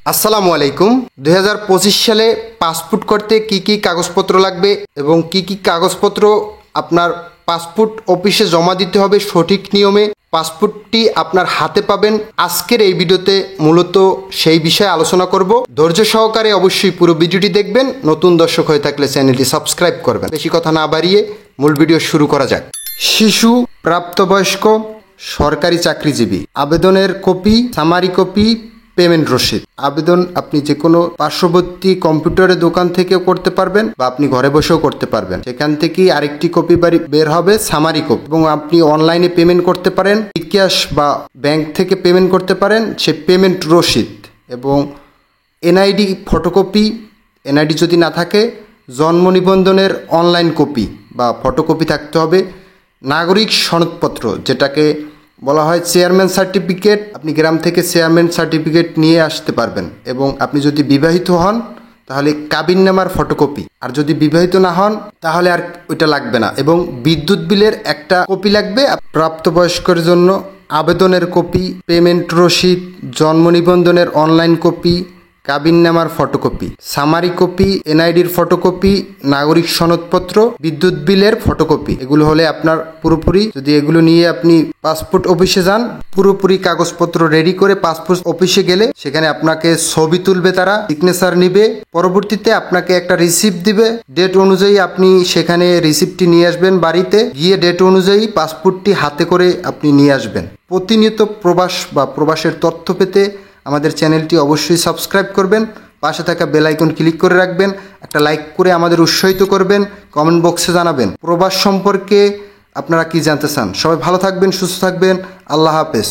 আসসালামু আলাইকুম। 2025 সালে পাসপোর্ট করতে কি কি কাগজপত্র লাগবে এবং কি কি কাগজপত্র আপনার পাসপোর্ট অফিসে জমা দিতে হবে সঠিক নিয়মে পাসপোর্টটি আপনার হাতে পাবেন, আজকের এই ভিডিওতে মূলত সেই বিষয়ে আলোচনা করব। ধৈর্য সহকারে অবশ্যই পুরো ভিডিওটি দেখবেন। নতুন দর্শক হয়ে থাকলে চ্যানেলটি সাবস্ক্রাইব করবেন। বেশি কথা না বাড়িয়ে মূল ভিডিও শুরু করা যাক। শিশু, প্রাপ্তবয়স্ক, সরকারি চাকরিজীবী আবেদনের কপি, সামারি কপি, পেমেন্ট রসিদ। আবেদন আপনি যে কোনো পার্শ্ববর্তী কম্পিউটারের দোকান থেকেও করতে পারবেন বা আপনি ঘরে বসেও করতে পারবেন। সেখান থেকেই আরেকটি কপি বের হবে, সামারি কপি। এবং আপনি অনলাইনে পেমেন্ট করতে পারেন, বিকাশ বা ব্যাংক থেকে পেমেন্ট করতে পারেন, সে পেমেন্ট রসিদ এবং এনআইডি ফটোকপি। এনআইডি যদি না থাকে, জন্ম নিবন্ধনের অনলাইন কপি বা ফটোকপি থাকতে হবে। নাগরিক সনদপত্র, যেটাকে বলা হয় চেয়ারম্যান সার্টিফিকেট, আপনি গ্রাম থেকে চেয়ারম্যান সার্টিফিকেট নিয়ে আসতে পারবেন। এবং আপনি যদি বিবাহিত হন তাহলে কাবিননামার ফটোকপি, আর যদি বিবাহিত না হন তাহলে আর ওইটা লাগবে না। এবং বিদ্যুৎ বিলের একটা কপি লাগবে। প্রাপ্তবয়স্কের জন্য আবেদনের কপি, পেমেন্ট রসিদ, জন্ম নিবন্ধনের অনলাইন কপি, কাবিননামার ফটোকপি, সামারি কপি, এনআইডির ফটোকপি, নাগরিক সনদপত্র, বিদ্যুৎ বিলের ফটোকপি। এগুলো হলে আপনার পুরোপুরি, যদি এগুলো নিয়ে আপনি পাসপোর্ট অফিসে যান, পুরোপুরি কাগজপত্র রেডি করে পাসপোর্ট অফিসে গেলে সেখানে আপনাকে ছবি তুলবে, তারা সিগনেচার নিবে, পরবর্তীতে আপনাকে একটা রিসিপ্ট দিবে। ডেট অনুযায়ী আপনি সেখানে রিসিপ্টটি নিয়ে আসবেন, বাড়িতে গিয়ে ডেট অনুযায়ী পাসপোর্টটি হাতে করে আপনি নিয়ে আসবেন। প্রতিনিয়ত প্রবাস বা প্রবাসের তথ্য পেতে আমাদের চ্যানেলটি অবশ্যই সাবস্ক্রাইব করবেন, পাশে থাকা বেল আইকন ক্লিক করে রাখবেন, একটা লাইক করে আমাদের উৎসাহিত করবেন, কমেন্ট বক্সে জানাবেন প্রবাস সম্পর্কে আপনারা কি জানতে চান। সবাই ভালো থাকবেন, সুস্থ থাকবেন। আল্লাহ হাফেজ।